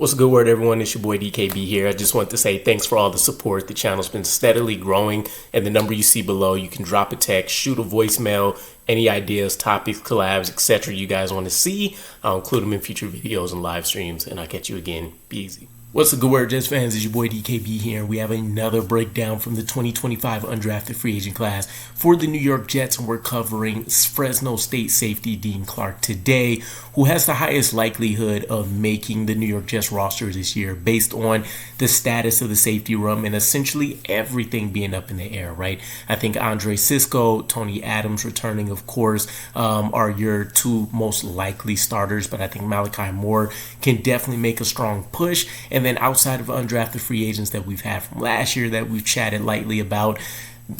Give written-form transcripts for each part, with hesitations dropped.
What's a good word, everyone? It's your boy DKB here. I just want to say thanks for all the support. The channel's been steadily growing, and the number you see below, you can drop a text, shoot a voicemail, any ideas, topics, collabs, etc. you guys want to see. I'll include them in future videos and live streams, and I'll catch you again. Be easy. What's a good word, Jets fans? It's your boy DKB here. We have another breakdown from the 2025 undrafted free agent class for the New York Jets, and we're covering Fresno State safety Dean Clark today, who has the highest likelihood of making the New York Jets roster this year based on the status of the safety room and essentially everything being up in the air, right? I think Andre Cisco, Tony Adams returning, of course, are your two most likely starters, but I think Malachi Moore can definitely make a strong push. And then outside of undrafted free agents that we've had from last year that we've chatted lightly about,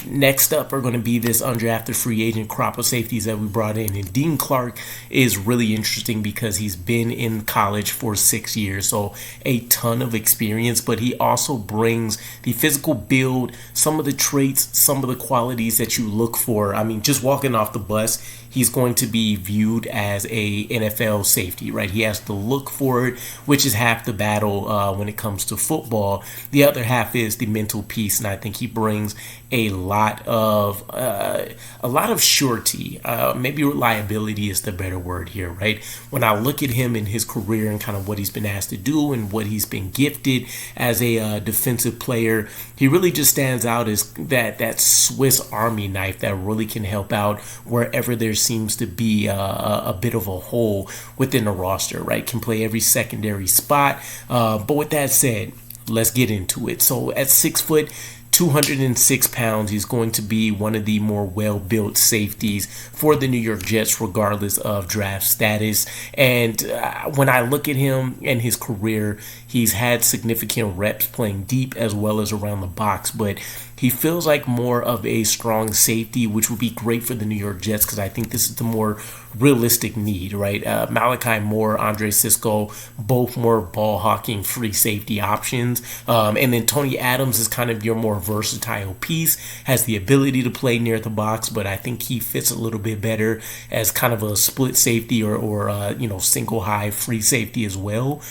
next up are going to be this undrafted free agent crop of safeties that we brought in. And Dean Clark is really interesting because he's been in college for 6 years, so a ton of experience, but he also brings the physical build, some of the traits, some of the qualities that you look for. I mean, just walking off the bus, he's going to be viewed as a NFL safety, right? He has to look for it, which is half the battle when it comes to football. The other half is the mental piece, and I think he brings a lot of surety. Maybe reliability is the better word here, right? When I look at him in his career and kind of what he's been asked to do and what he's been gifted as a defensive player, he really just stands out as that Swiss Army knife that really can help out wherever there seems to be a bit of a hole within the roster, right? Can play every secondary spot. But with that said, let's get into it. So at 6 foot, 206 pounds, he's going to be one of the more well-built safeties for the New York Jets, regardless of draft status. And when I look at him and his career, he's had significant reps playing deep as well as around the box, but he feels like more of a strong safety, which would be great for the New York Jets because I think this is the more realistic need, right? Malachi Moore, Andre Cisco, both more ball hawking free safety options. And then Tony Adams is kind of your more versatile piece, has the ability to play near the box, but I think he fits a little bit better as kind of a split safety or single high free safety as well.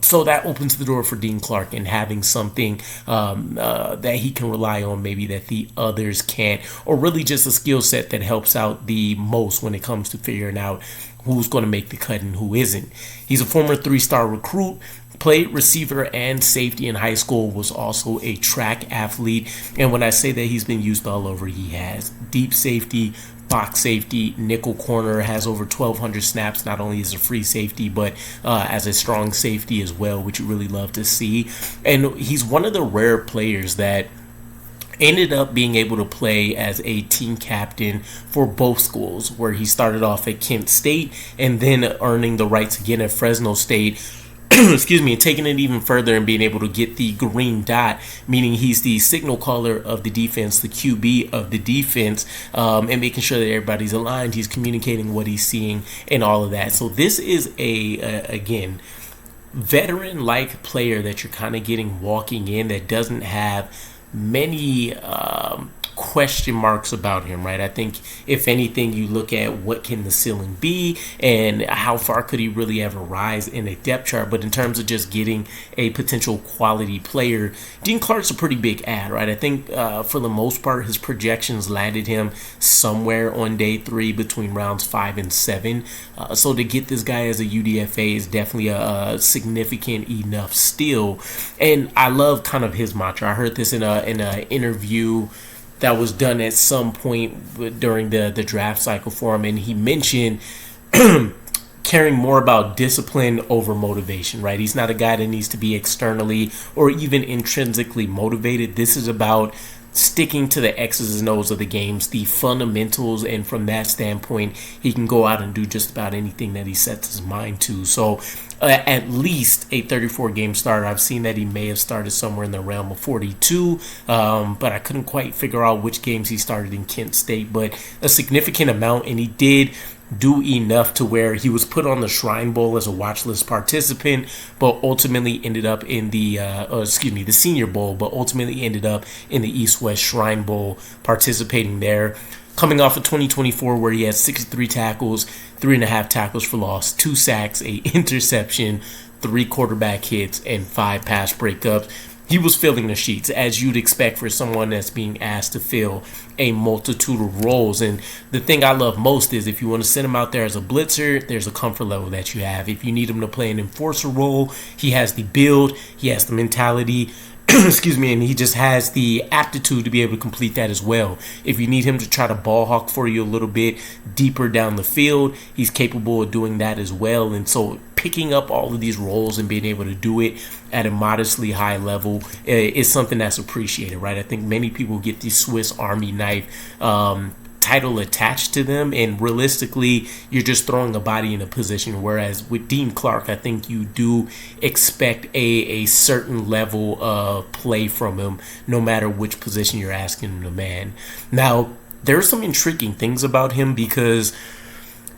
So that opens the door for Dean Clark and having something that he can rely on maybe that the others can't, or really just a skill set that helps out the most when it comes to figuring out who's going to make the cut and who isn't. He's a former 3-star recruit, played receiver and safety in high school, was also a track athlete, and when I say that he's been used all over, he has. Deep safety, box safety, nickel corner, has over 1,200 snaps, not only as a free safety, but as a strong safety as well, which you really love to see. And he's one of the rare players that ended up being able to play as a team captain for both schools, where he started off at Kent State and then earning the rights again at Fresno State. Excuse me, and taking it even further and being able to get the green dot, meaning he's the signal caller of the defense, the QB of the defense, and making sure that everybody's aligned. He's communicating what he's seeing and all of that. So this is again, veteran-like player that you're kind of getting walking in that doesn't have many question marks about him, right? I think if anything, you look at what can the ceiling be and how far could he really ever rise in a depth chart, but in terms of just getting a potential quality player, Dean Clark's a pretty big ad, right? I think for the most part his projections landed him somewhere on day 3 between rounds 5 and 7, so to get this guy as a UDFA is definitely a significant enough steal. And I love kind of his mantra. I heard this in an interview that was done at some point during the draft cycle for him, and he mentioned caring more about discipline over motivation, right? He's not a guy that needs to be externally or even intrinsically motivated. This is about sticking to the X's and O's of the games, the fundamentals, and from that standpoint, he can go out and do just about anything that he sets his mind to. So at least a 34-game starter. I've seen that he may have started somewhere in the realm of 42, but I couldn't quite figure out which games he started in Kent State, but a significant amount, and he did do enough to where he was put on the Shrine Bowl as a watch list participant, but ultimately ended up in the Senior Bowl, but ultimately ended up in the East-West Shrine Bowl, participating there. Coming off of 2024, where he had 63 tackles, 3.5 tackles for loss, 2 sacks, a interception, 3 quarterback hits, and 5 pass breakups. He was filling the sheets, as you'd expect for someone that's being asked to fill a multitude of roles. And the thing I love most is if you want to send him out there as a blitzer, there's a comfort level that you have. If you need him to play an enforcer role, he has the build, he has the mentality, and he just has the aptitude to be able to complete that as well. If you need him to try to ball hawk for you a little bit deeper down the field, he's capable of doing that as well. And so picking up all of these roles and being able to do it at a modestly high level is something that's appreciated, right? I think many people get the Swiss Army knife title attached to them, and realistically you're just throwing a body in a position, whereas with Dean Clark I think you do expect a certain level of play from him no matter which position you're asking him to man. Now there's some intriguing things about him because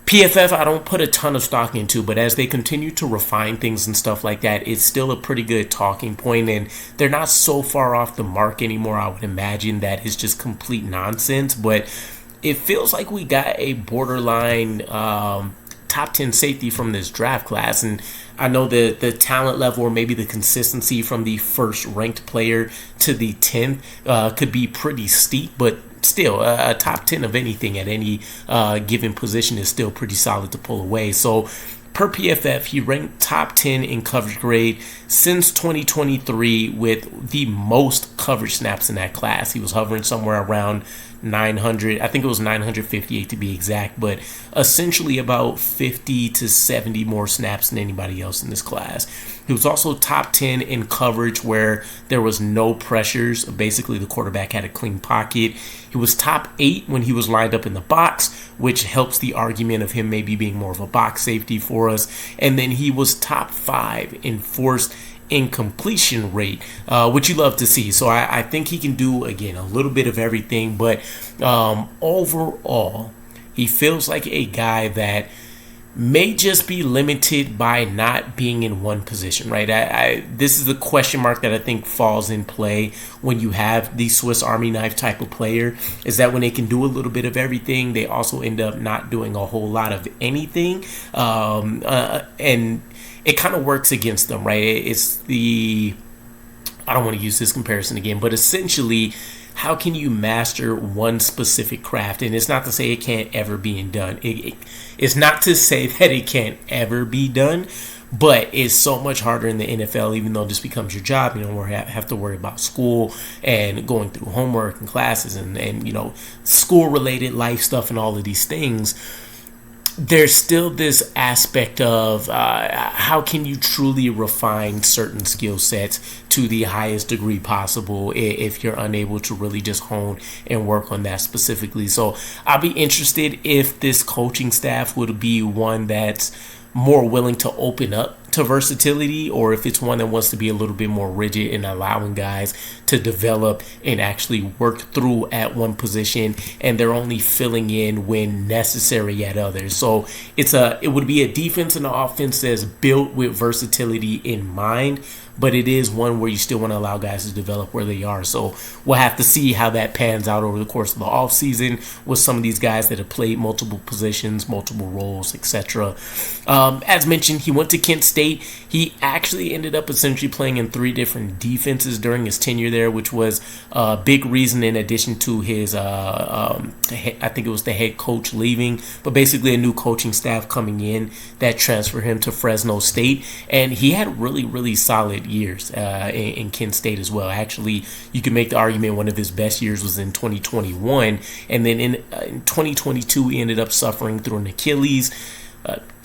PFF I don't put a ton of stock into, but as they continue to refine things and stuff like that, it's still a pretty good talking point, and they're not so far off the mark anymore. I would imagine that is just complete nonsense, but it feels like we got a borderline top 10 safety from this draft class. And I know the talent level or maybe the consistency from the first ranked player to the 10th could be pretty steep, but still a top 10 of anything at any given position is still pretty solid to pull away. So per PFF, he ranked top 10 in coverage grade since 2023 with the most coverage snaps in that class. He was hovering somewhere around 900, I think it was 958 to be exact, but essentially about 50 to 70 more snaps than anybody else in this class. He was also top 10 in coverage where there was no pressures. Basically, the quarterback had a clean pocket. He was top 8 when he was lined up in the box, which helps the argument of him maybe being more of a box safety for us. And then he was top 5 in forced incompletion rate, which you love to see. So I think he can do, again, a little bit of everything, but overall, he feels like a guy that may just be limited by not being in one position, right? This is the question mark that I think falls in play when you have the Swiss Army knife type of player, is that when they can do a little bit of everything, they also end up not doing a whole lot of anything, and it kind of works against them, right? I don't want to use this comparison again, but essentially, how can you master one specific craft? And it's not to say it can't ever be done. It's not to say that it can't ever be done, but it's so much harder in the NFL, even though this becomes your job. You don't have to worry about school and going through homework and classes and you know, school-related life stuff and all of these things. There's still this aspect of how can you truly refine certain skill sets to the highest degree possible if you're unable to really just hone and work on that specifically. So I'll be interested if this coaching staff would be one that's more willing to open up to versatility, or if it's one that wants to be a little bit more rigid in allowing guys to develop and actually work through at one position, and they're only filling in when necessary at others. So it would be a defense and an offense that's built with versatility in mind, but it is one where you still want to allow guys to develop where they are. So we'll have to see how that pans out over the course of the offseason with some of these guys that have played multiple positions, multiple roles, etc. As mentioned, he went to Kent State. He actually ended up essentially playing in 3 different defenses during his tenure there, which was a big reason in addition to his, I think it was the head coach leaving, but basically a new coaching staff coming in that transferred him to Fresno State. And he had really, really solid years in Kent State as well. Actually, you can make the argument one of his best years was in 2021, and then in 2022 he ended up suffering through an Achilles.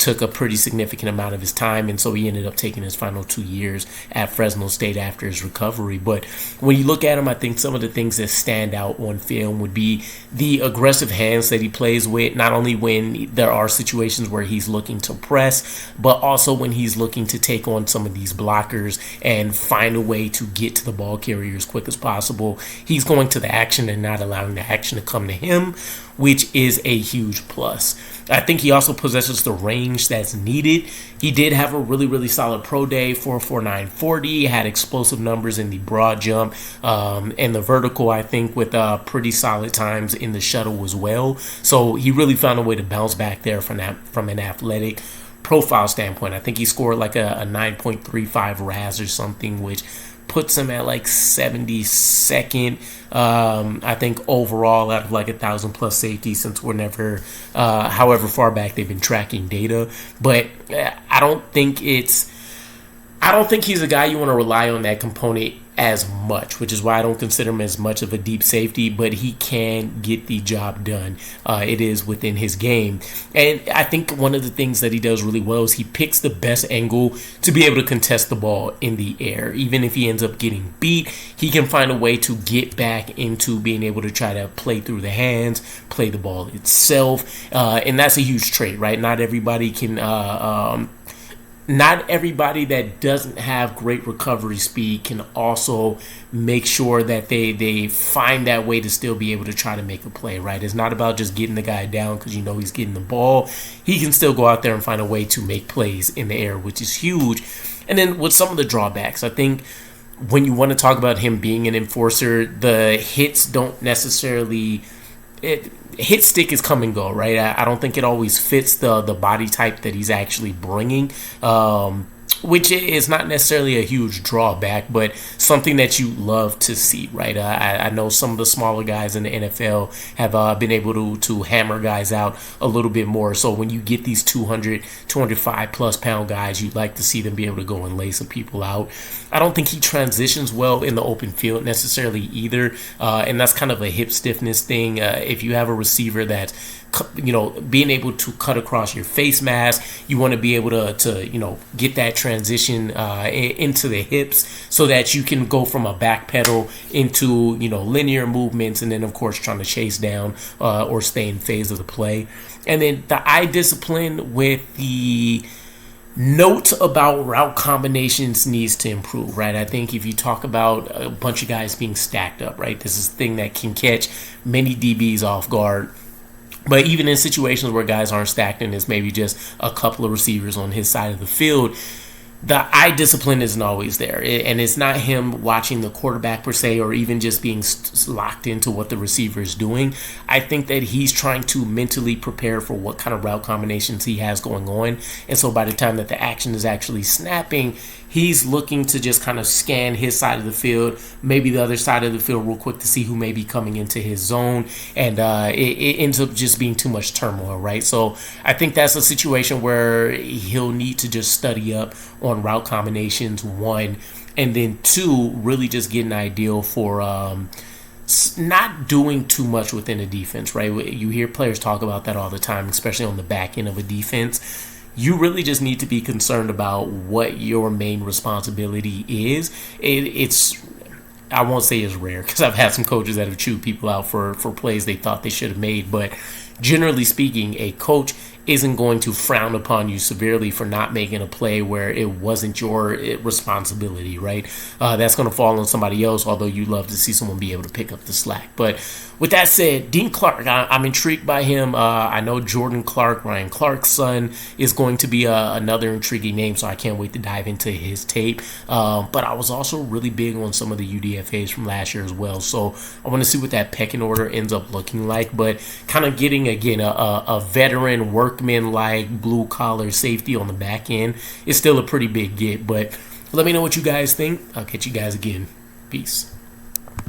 took a pretty significant amount of his time, and so he ended up taking his final 2 years at Fresno State after his recovery. But when you look at him, I think some of the things that stand out on film would be the aggressive hands that he plays with, not only when there are situations where he's looking to press, but also when he's looking to take on some of these blockers and find a way to get to the ball carrier as quick as possible. He's going to the action and not allowing the action to come to him, which is a huge plus. I think he also possesses the range that's needed. He did have a really, really solid pro day, 4.49 40, had explosive numbers in the broad jump and the vertical, I think, with pretty solid times in the shuttle as well. So he really found a way to bounce back there from an athletic profile standpoint. I think he scored like a 9.35 RAS or something, which puts him at like 72nd, I think, overall out of like 1,000 plus safeties, since we're never, however far back they've been tracking data. But I don't think he's a guy you want to rely on that component as much, which is why I don't consider him as much of a deep safety, but he can get the job done. It is within his game. And I think one of the things that he does really well is he picks the best angle to be able to contest the ball in the air. Even if he ends up getting beat, he can find a way to get back into being able to try to play through the hands, play the ball itself. And that's a huge trait, right? Not everybody that doesn't have great recovery speed can also make sure that they find that way to still be able to try to make a play, right? It's not about just getting the guy down because you know he's getting the ball. He can still go out there and find a way to make plays in the air, which is huge. And then with some of the drawbacks, I think when you want to talk about him being an enforcer, the hits don't necessarily... hit stick is come and go, right? I don't think it always fits the body type that he's actually bringing, which is not necessarily a huge drawback, but something that you love to see, right? I know some of the smaller guys in the NFL have been able to hammer guys out a little bit more. So when you get these 200, 205 plus pound guys, you'd like to see them be able to go and lay some people out. I don't think he transitions well in the open field necessarily either, and that's kind of a hip stiffness thing. If you have a receiver that's being able to cut across your face mask, you want to be able to get that transition into the hips so that you can go from a back pedal into linear movements, and then of course trying to chase down or stay in phase of the play. And then the eye discipline with the note about route combinations needs to improve, right? I think if you talk about a bunch of guys being stacked up, right, this is a thing that can catch many DBs off guard. But even in situations where guys aren't stacked and there's maybe just a couple of receivers on his side of the field, the eye discipline isn't always there. And it's not him watching the quarterback per se, or even just being locked into what the receiver is doing. I think that he's trying to mentally prepare for what kind of route combinations he has going on. And so by the time that the action is actually snapping, he's looking to just kind of scan his side of the field, maybe the other side of the field real quick to see who may be coming into his zone. And it ends up just being too much turmoil, right? So I think that's a situation where he'll need to just study up on route combinations, one, and then two, really just get an idea for not doing too much within a defense, right? You hear players talk about that all the time, especially on the back end of a defense. You really just need to be concerned about what your main responsibility is. I won't say it's rare, because I've had some coaches that have chewed people out for plays they thought they should have made, but generally speaking, a coach isn't going to frown upon you severely for not making a play where it wasn't your responsibility, right? That's going to fall on somebody else, although you'd love to see someone be able to pick up the slack. But with that said, Dean Clark, I'm intrigued by him. I know Jordan Clark, Ryan Clark's son, is going to be another intriguing name, so I can't wait to dive into his tape. But I was also really big on some of the UDFAs from last year as well, so I want to see what that pecking order ends up looking like. But kind of getting, again, a veteran workman-like blue-collar safety on the back end is still a pretty big get. But let me know what you guys think. I'll catch you guys again. Peace.